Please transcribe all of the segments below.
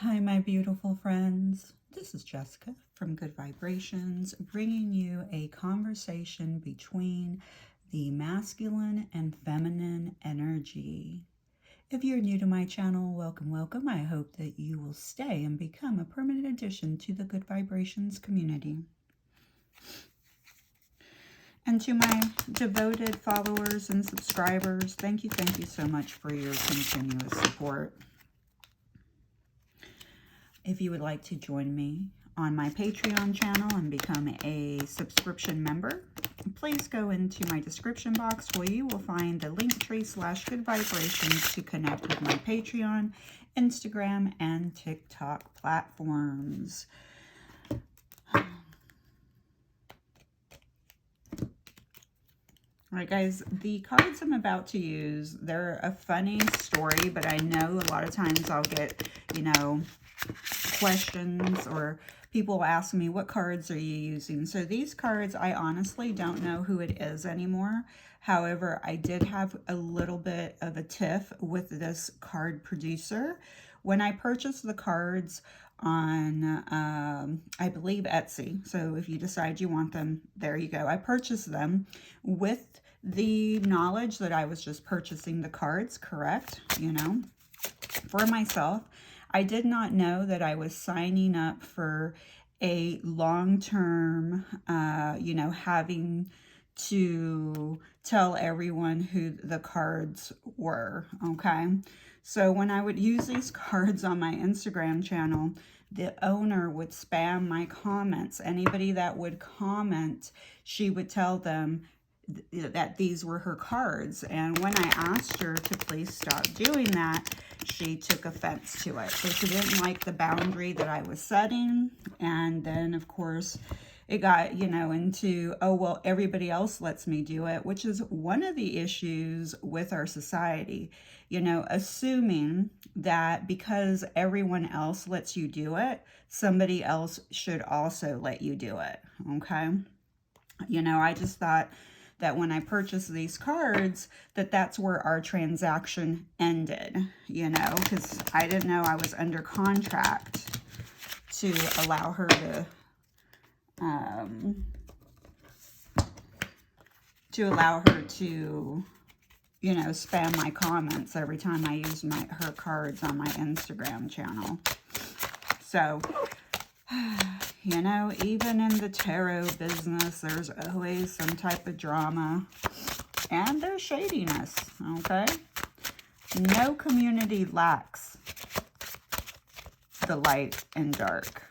Hi, my beautiful friends. This is Jessica from Good Vibrations, bringing you a conversation between the masculine and feminine energy. If you're new to my channel, welcome, welcome. I hope that you will stay and become a permanent addition to the Good Vibrations community. And to my devoted followers and subscribers, thank you so much for your continuous support. If you would like to join me on my Patreon channel and become a subscription member, please go into my description box where you will find the linktree / good vibrations to connect with my Patreon, Instagram, and TikTok platforms. All right, guys, the cards I'm about to use, they're a funny story, but I know a lot of times I'll get, questions or people ask me, what cards are you using? So these cards, I honestly don't know who it is anymore. However, I did have a little bit of a tiff with this card producer. When I purchased the cards on, I believe, Etsy. So if you decide you want them, there you go. I purchased them with the knowledge that I was just purchasing the cards, correct? For myself. I did not know that I was signing up for a long-term, having to tell everyone who the cards were, okay? So when I would use these cards on my Instagram channel, the owner would spam my comments. Anybody that would comment, she would tell them that these were her cards. And when I asked her to please stop doing that, she took offense to it. So she didn't like the boundary that I was setting. And then, of course, it got, into, oh, well, everybody else lets me do it, which is one of the issues with our society. Assuming that because everyone else lets you do it, somebody else should also let you do it, okay? I just thought that when I purchased these cards, that's where our transaction ended, because I didn't know I was under contract to allow her to, spam my comments every time I used her cards on my Instagram channel. So, even in the tarot business, there's always some type of drama. And there's shadiness, okay? No community lacks the light and dark.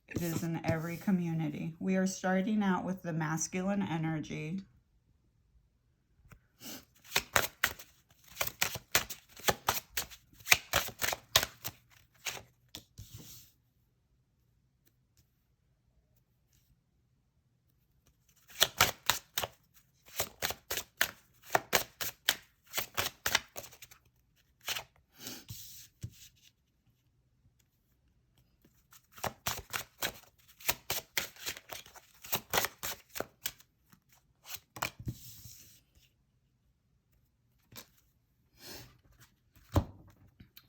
It is in every community. We are starting out with the masculine energy.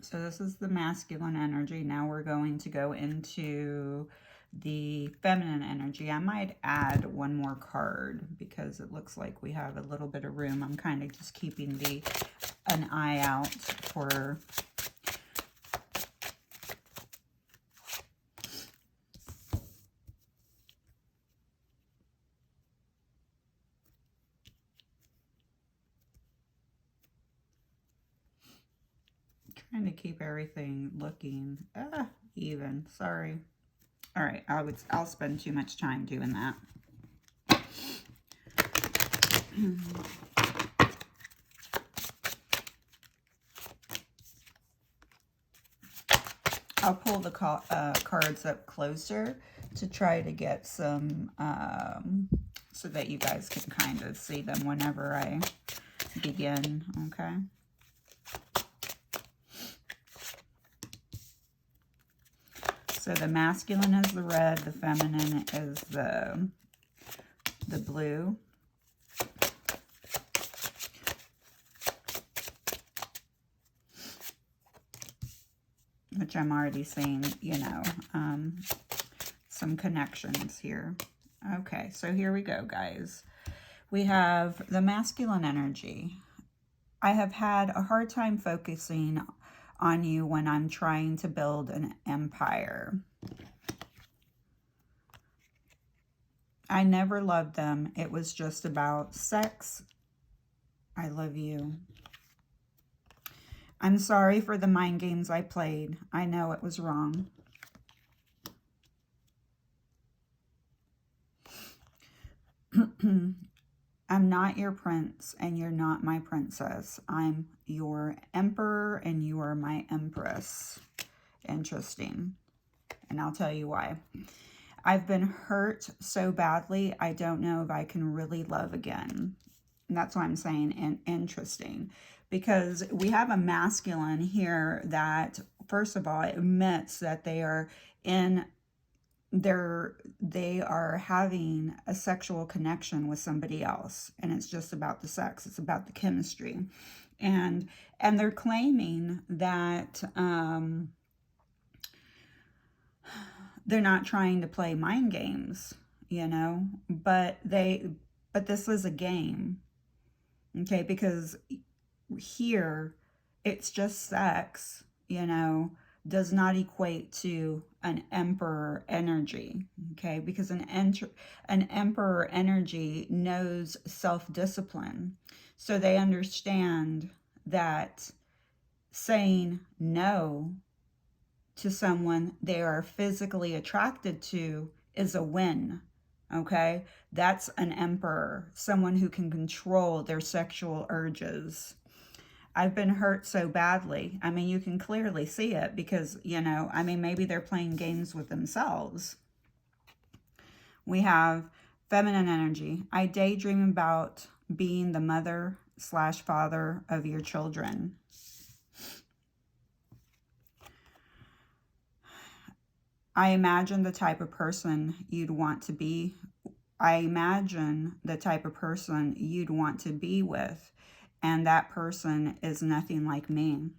So this is the masculine energy. Now we're going to go into the feminine energy. I might add one more card because it looks like we have a little bit of room. I'm kind of just keeping an eye out for trying to keep everything looking even. Sorry. All right, I'll spend too much time doing that. I'll pull the cards up closer to try to get some, so that you guys can kind of see them whenever I begin, okay? So the masculine is the red, the feminine is the blue. which I'm already seeing, you know, some connections here. Okay, so here we go, guys. We have the masculine energy. I have had a hard time focusing on you when I'm trying to build an empire. I never loved them. It was just about sex. I love you. I'm sorry for the mind games I played. I know it was wrong. I'm not your prince and you're not my princess. I'm your emperor and you are my empress. Interesting. And I'll tell you why. I've been hurt so badly, I don't know if I can really love again. And that's why I'm saying interesting. Because we have a masculine here that, first of all, admits that they are having a sexual connection with somebody else, and it's just about the sex. It's about the chemistry, and they're claiming that they're not trying to play mind games, you know, but this is a game, okay? Because here it's just sex, you know, does not equate to an emperor energy, okay? Because an emperor energy knows self-discipline. So they understand that saying no to someone they are physically attracted to is a win, okay? That's an emperor, someone who can control their sexual urges. I've been hurt so badly. I mean, you can clearly see it because, you know, I mean, maybe they're playing games with themselves. We have feminine energy. I daydream about being the mother/father of your children. I imagine the type of person you'd want to be. I imagine the type of person you'd want to be with. And that person is nothing like me.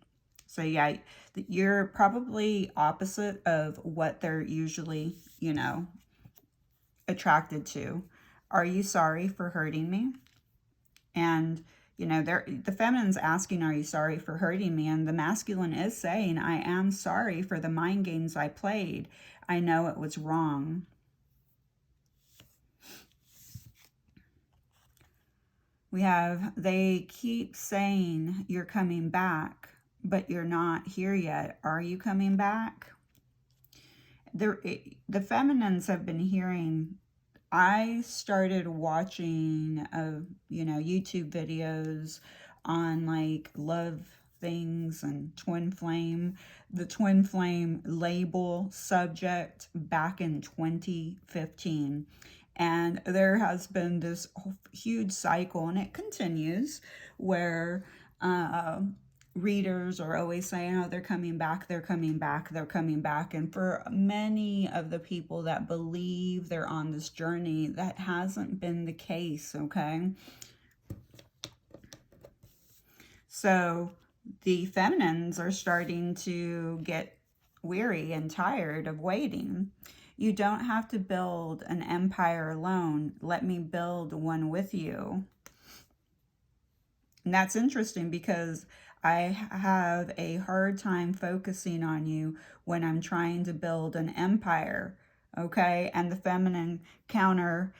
So yeah, you're probably opposite of what they're usually, you know, attracted to. Are you sorry for hurting me? And, you know, the feminine's asking, are you sorry for hurting me? And the masculine is saying, I am sorry for the mind games I played. I know it was wrong. We have, they keep saying you're coming back, but you're not here yet. Are you coming back? The feminines have been hearing, I started watching, you know, YouTube videos on like love things and twin flame, the twin flame label subject back in 2015. And there has been this huge cycle, and it continues, where readers are always saying, oh, they're coming back, they're coming back, they're coming back. And for many of the people that believe they're on this journey, that hasn't been the case, okay? So the feminines are starting to get weary and tired of waiting. You don't have to build an empire alone. Let me build one with you. And that's interesting because I have a hard time focusing on you when I'm trying to build an empire, okay? And the feminine counter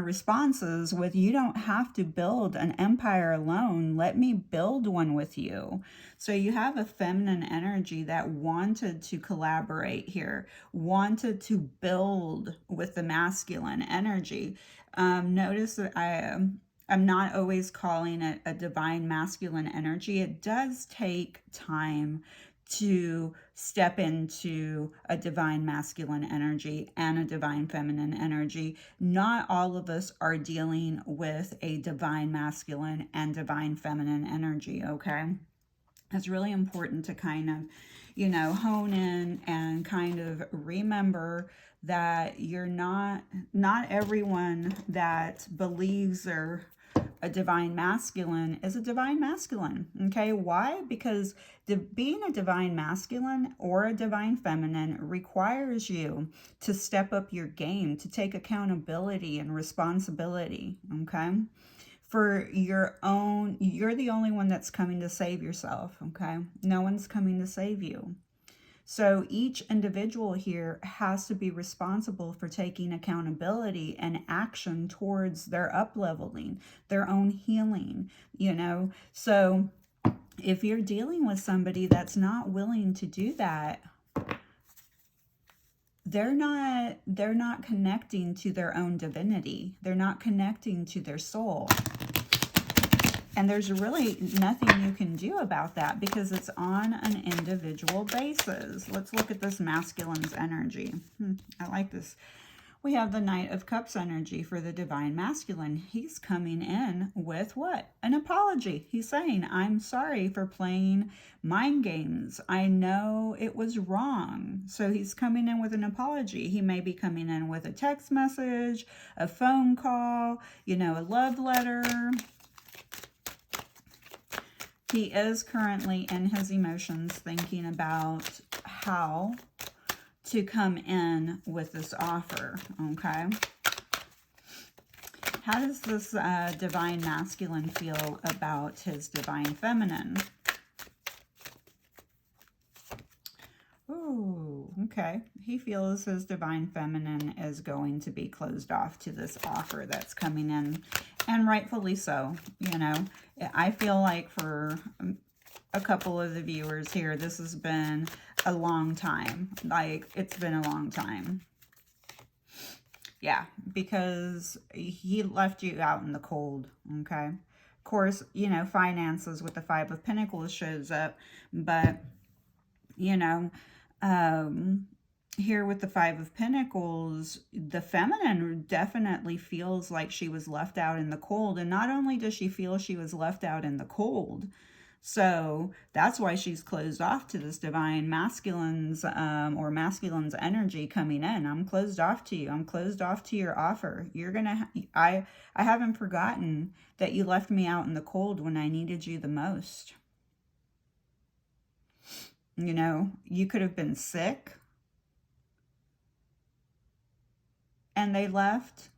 responses with, you don't have to build an empire alone. Let me build one with you. So you have a feminine energy that wanted to collaborate here, wanted to build with the masculine energy. Notice that I'm not always calling it a divine masculine energy. It does take time to step into a divine masculine energy and a divine feminine energy. Not all of us are dealing with a divine masculine and divine feminine energy, okay? It's really important to kind of, you know, hone in and kind of remember that you're not everyone that believes they're a divine masculine is a divine masculine. Okay, why? Because being a divine masculine or a divine feminine requires you to step up your game, to take accountability and responsibility. Okay, for your own, you're the only one that's coming to save yourself. Okay, no one's coming to save you. So each individual here has to be responsible for taking accountability and action towards their up-leveling, their own healing, you know. So if you're dealing with somebody that's not willing to do that, they're not connecting to their own divinity. They're not connecting to their soul. And there's really nothing you can do about that because it's on an individual basis. Let's look at this masculine's energy. I like this. We have the Knight of Cups energy for the divine masculine. He's coming in with what? An apology. He's saying, I'm sorry for playing mind games. I know it was wrong. So he's coming in with an apology. He may be coming in with a text message, a phone call, you know, a love letter. He is currently in his emotions thinking about how to come in with this offer, okay? How does this divine masculine feel about his divine feminine? Ooh, okay. He feels his divine feminine is going to be closed off to this offer that's coming in, and rightfully so. You know, I feel like for a couple of the viewers here, this has been a long time. Like, it's been a long time. Yeah, because he left you out in the cold, okay? Of course, you know, finances with the Five of Pentacles shows up, but, you know, here with the Five of Pentacles, the feminine definitely feels like she was left out in the cold. And not only does she feel she was left out in the cold, so that's why she's closed off to this divine masculine's or masculine's energy coming in. I'm closed off to you. I'm closed off to your offer. You're gonna. I haven't forgotten that you left me out in the cold when I needed you the most. You know, you could have been sick and they left.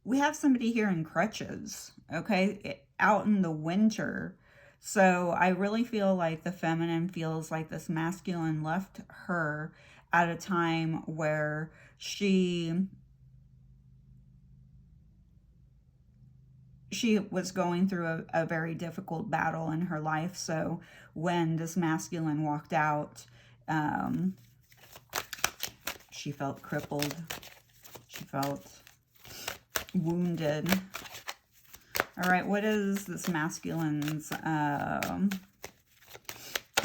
We have somebody here in crutches, okay, out in the winter. So I really feel like the feminine feels like this masculine left her at a time where she was going through a very difficult battle in her life. So when this masculine walked out, she felt crippled. She felt wounded. All right, what is this masculine's,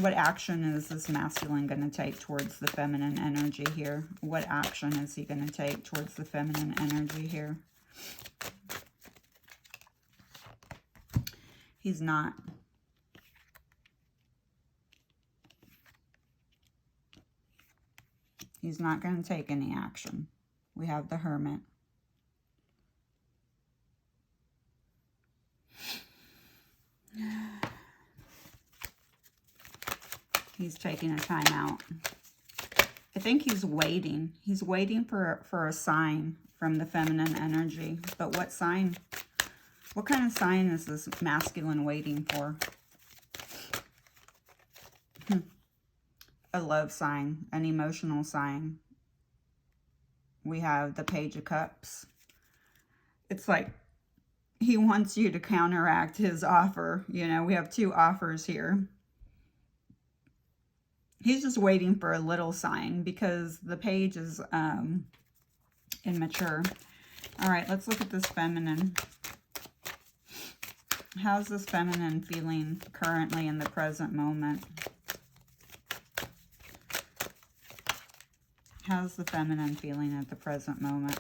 what action is this masculine going to take towards the feminine energy here? What action is he going to take towards the feminine energy here? He's not. He's not going to take any action. We have the Hermit. He's taking a time out. I think he's waiting. He's waiting for a sign from the feminine energy. But what sign? What kind of sign is this masculine waiting for? A love sign, an emotional sign. We have the Page of Cups. It's like he wants you to counteract his offer. You know, we have two offers here. He's just waiting for a little sign because the page is immature. All right, let's look at this feminine. How's this feminine feeling currently in the present moment? How's the feminine feeling at the present moment?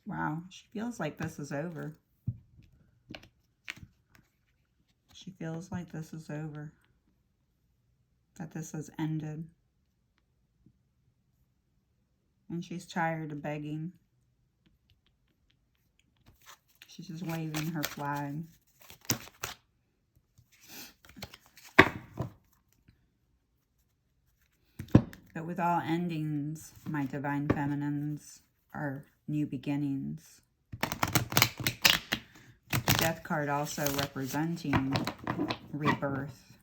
Wow, she feels like this is over. She feels like this is over. That this has ended. And she's tired of begging. She's just waving her flag. But with all endings, my divine feminines are new beginnings. Death card also representing rebirth.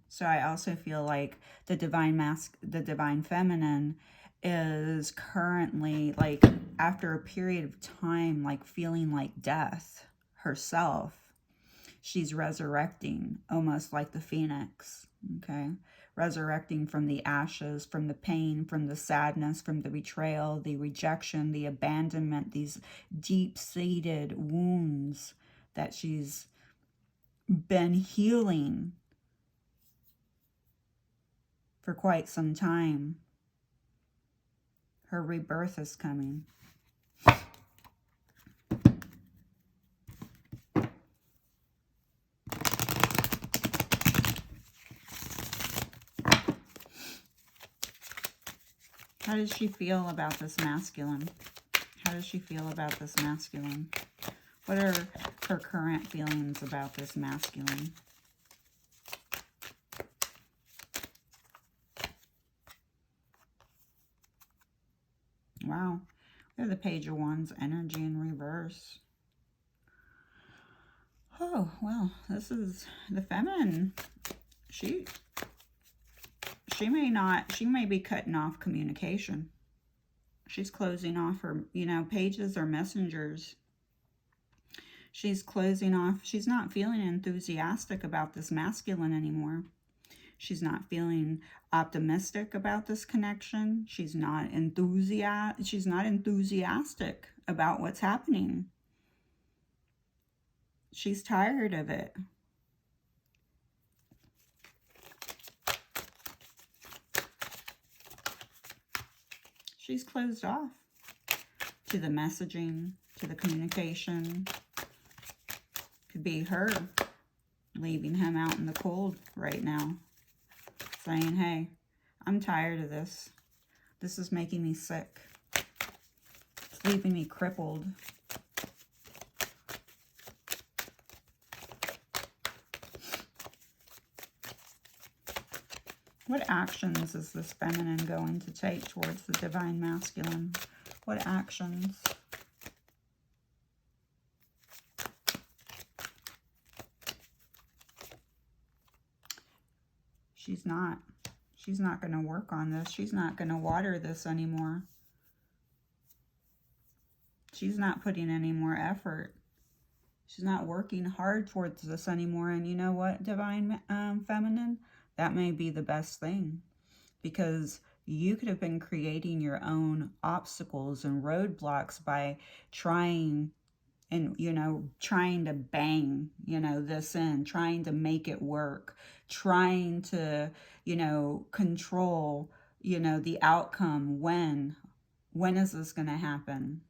So I also feel like the divine feminine is currently, like, after a period of time, like feeling like death herself. She's resurrecting, almost like the phoenix, okay? Resurrecting from the ashes, from the pain, from the sadness, from the betrayal, the rejection, the abandonment, these deep-seated wounds that she's been healing for quite some time. Her rebirth is coming. How does she feel about this masculine? How does she feel about this masculine? What are her current feelings about this masculine? Wow. We have the Page of Wands energy in reverse. Oh, well, this is the feminine. She may be cutting off communication. She's closing off her, pages or messengers. She's closing off. She's not feeling enthusiastic about this masculine anymore. She's not feeling optimistic about this connection. She's not enthusiastic about what's happening. She's tired of it. She's closed off to the messaging, to the communication. Could be her leaving him out in the cold right now, saying, hey, I'm tired of this. This is making me sick. It's leaving me crippled. What actions is this feminine going to take towards the divine masculine? What actions? She's not. She's not going to work on this. She's not going to water this anymore. She's not putting any more effort. She's not working hard towards this anymore. And you know what, divine feminine? That may be the best thing, because you could have been creating your own obstacles and roadblocks by trying and, trying to bang, this in, trying to make it work, trying to, control, the outcome. When is this going to happen?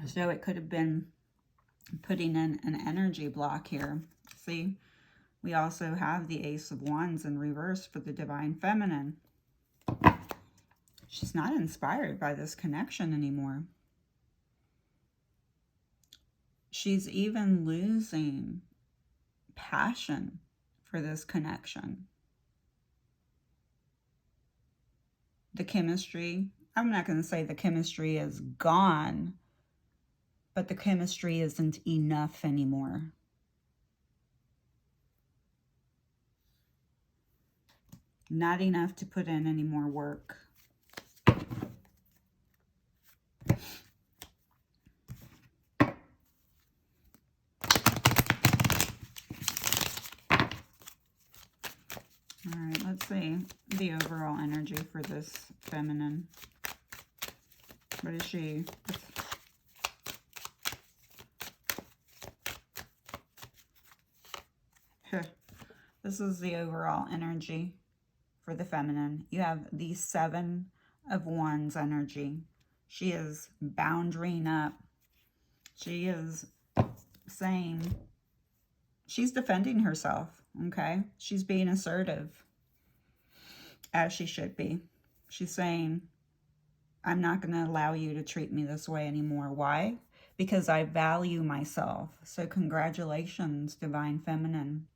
So it could have been putting in an energy block here. See, we also have the Ace of Wands in reverse for the divine feminine. She's not inspired by this connection anymore. She's even losing passion for this connection. The chemistry, I'm not going to say the chemistry is gone, but the chemistry isn't enough anymore. Not enough to put in any more work. All right, let's see the overall energy for this feminine. What is she? This is the overall energy for the feminine. You have the Seven of Wands energy. She is boundarying up. She is saying, she's defending herself, okay? She's being assertive. as she should be. She's saying, I'm not going to allow you to treat me this way anymore. Why? Because I value myself. So congratulations, Divine Feminine.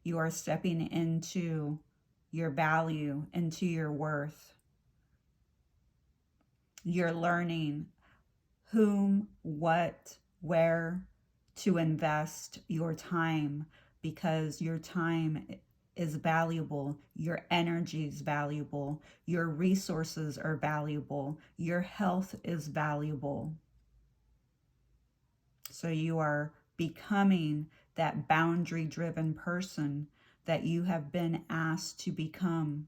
You are stepping into your value, into your worth. You're learning whom, what, where to invest your time, because your time is valuable, your energy is valuable, your resources are valuable, your health is valuable. So you are becoming that boundary-driven person that you have been asked to become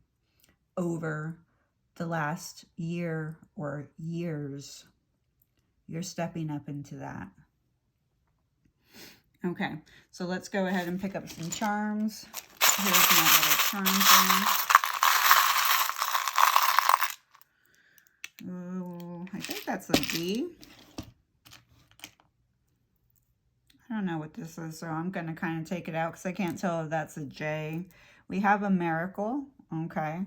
over the last year or years. You're stepping up into that. Okay, so let's go ahead and pick up some charms. Here's my little charm thing. Oh, I think that's a V. I don't know what this is, so I'm going to kind of take it out because I can't tell if that's a J. We have a miracle. Okay.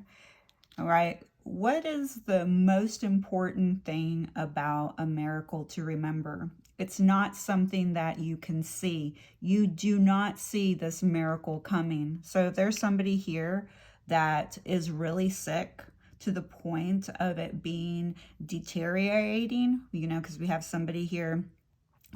All right. What is the most important thing about a miracle to remember? It's not something that you can see. You do not see this miracle coming. So if there's somebody here that is really sick to the point of it being deteriorating, you know, because we have somebody here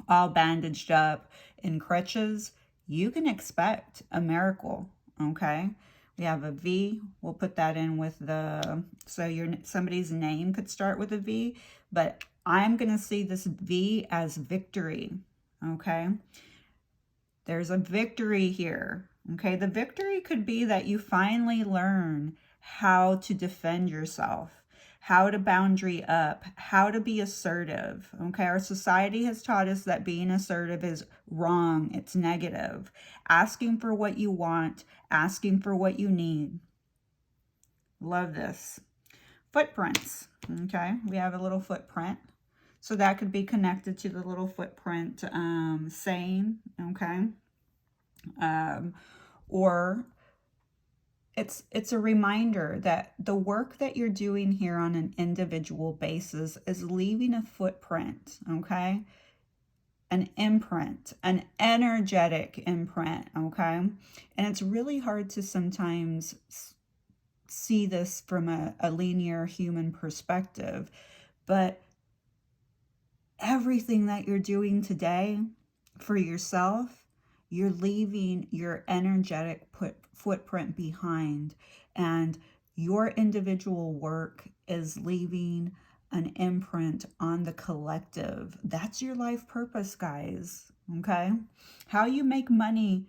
all bandaged up in crutches, you can expect a miracle. Okay. We have a V. We'll put that in with the, so somebody's name could start with a V, but I'm going to see this V as victory. Okay. There's a victory here. Okay. The victory could be that you finally learn how to defend yourself, how to boundary up, how to be assertive. Okay. Our society has taught us that being assertive is wrong. It's negative. Asking for what you want, asking for what you need. Love this. Footprints. Okay. We have a little footprint. So that could be connected to the little footprint saying, okay. Or it's a reminder that the work that you're doing here on an individual basis is leaving a footprint, okay? An imprint, an energetic imprint, okay? And it's really hard to sometimes see this from a linear human perspective, but everything that you're doing today for yourself, you're leaving your energetic footprint behind, and your individual work is leaving an imprint on the collective. That's your life purpose, guys. Okay? How you make money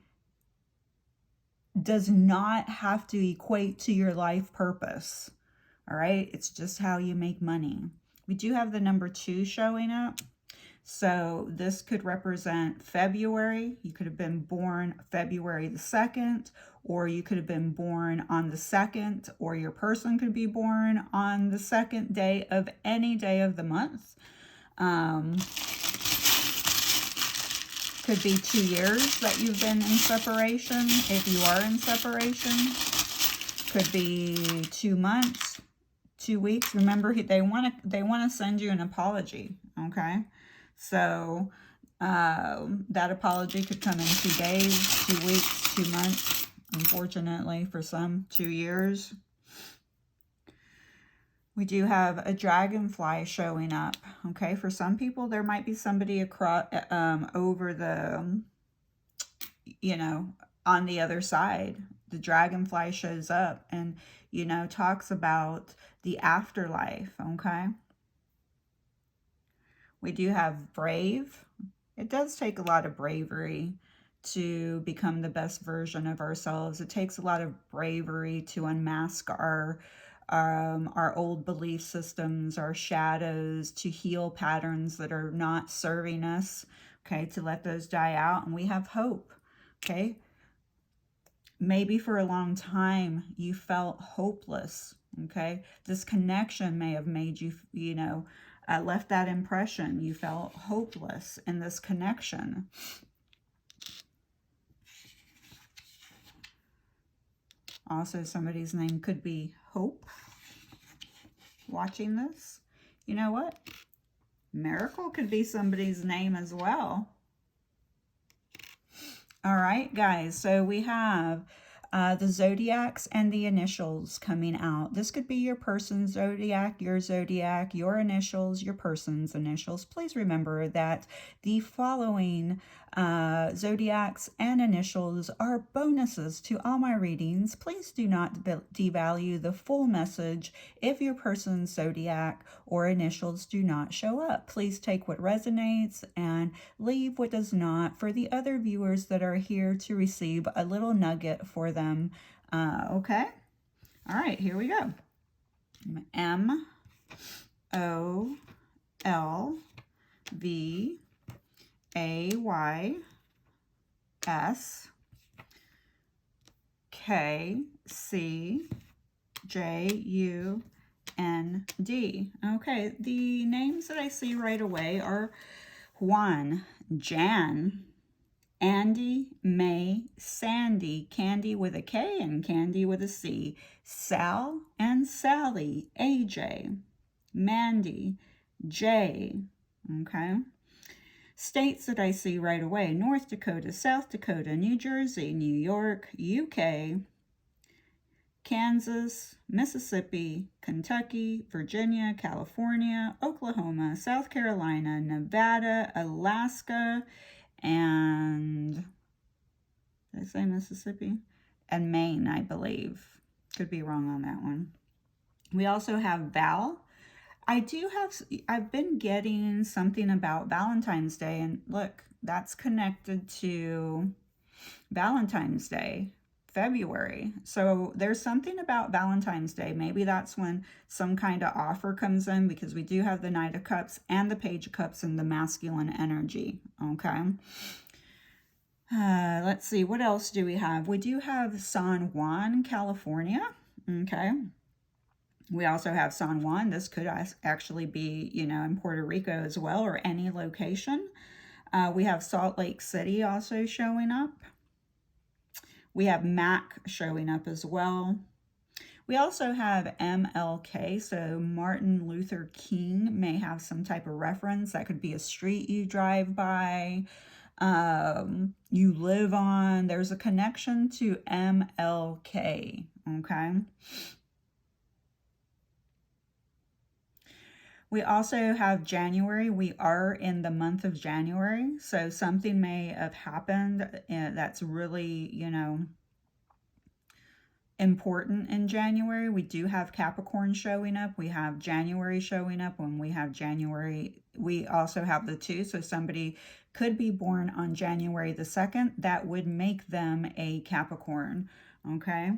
does not have to equate to your life purpose. All right? It's just how you make money. We do have the number 2 showing up. So this could represent February. You could have been born February the 2nd, or you could have been born on the 2nd, or your person could be born on the 2nd day of any day of the month. Could be 2 years that you've been in separation, if you are in separation. Could be 2 months, 2 weeks. Remember, they want to send you an apology, okay? So that apology could come in 2 days, 2 weeks, 2 months. Unfortunately, for some, 2 years. We do have a dragonfly showing up. Okay, for some people, there might be somebody across over the, you know, on the other side. The dragonfly shows up and, you know, talks about the afterlife. Okay. We do have brave. It does take a lot of bravery to become the best version of ourselves. It takes a lot of bravery to unmask our old belief systems, our shadows, to heal patterns that are not serving us, okay, to let those die out. And we have hope, okay? Maybe for a long time you felt hopeless, okay? This connection may have made you, you know, left that impression. You felt hopeless in this connection. Also, somebody's name could be hope watching this. You know what? Miracle could be somebody's name as well. All right, guys, so we have the zodiacs and the initials coming out. This could be your person's zodiac, your initials, your person's initials. Please remember that the following zodiacs and initials are bonuses to all my readings. Please do not devalue the full message if your person's zodiac or initials do not show up. Please take what resonates and leave what does not for the other viewers that are here to receive a little nugget for them. Okay? All right, here we go. MOLVAYSKCJUND. Okay, the names that I see right away are Juan, Jan, Andy, May, Sandy, Candy with a K and Candy with a C, Sal and Sally, AJ, Mandy, Jay, okay? States that I see right away, North Dakota, South Dakota, New Jersey, New York, UK, Kansas, Mississippi, Kentucky, Virginia, California, Oklahoma, South Carolina, Nevada, Alaska, and did I say Mississippi? And Maine, I believe. Could be wrong on that one. We also have Val. I've been getting something about Valentine's Day, and look, that's connected to Valentine's Day, February. So there's something about Valentine's Day. Maybe that's when some kind of offer comes in, because we do have the Knight of Cups and the Page of Cups in the masculine energy. Okay. Let's see, what else do we have? We do have San Juan, California. Okay. We also have San Juan. This could actually be, you know, in Puerto Rico as well, or any location. We have Salt Lake City also showing up. We have Mac showing up as well. We also have MLK, so Martin Luther King may have some type of reference. That could be a street you drive by, you live on. There's a connection to MLK, okay? We also have January. We are in the month of January, so something may have happened that's really, you know, important in January. We do have Capricorn showing up. We have January showing up. When we have January, we also have the 2. So somebody could be born on January the 2nd. That would make them a Capricorn. Okay.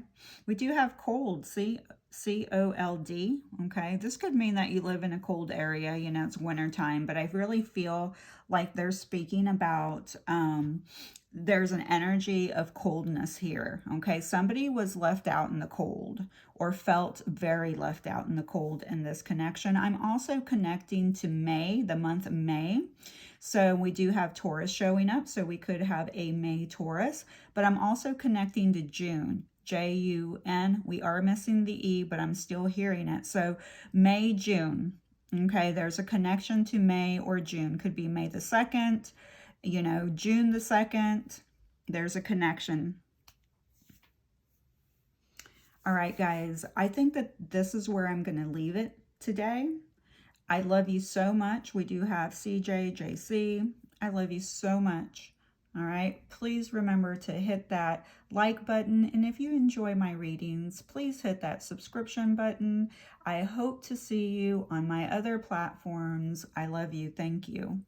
We do have cold. See? C-O-L-D. Okay. This could mean that you live in a cold area. You know, it's winter time, but I really feel like they're speaking about, there's an energy of coldness here. Okay. Somebody was left out in the cold, or felt very left out in the cold in this connection. I'm also connecting to May, the month of May. So we do have Taurus showing up. So we could have a May Taurus, but I'm also connecting to June. J-U-N. We are missing the E, but I'm still hearing it. So May, June. Okay, there's a connection to May or June. Could be May the 2nd, you know, June the 2nd. There's a connection. All right, guys, I think that this is where I'm going to leave it today. I love you so much. We do have CJJC. I love you so much. All right, please remember to hit that like button. And if you enjoy my readings, please hit that subscription button. I hope to see you on my other platforms. I love you. Thank you.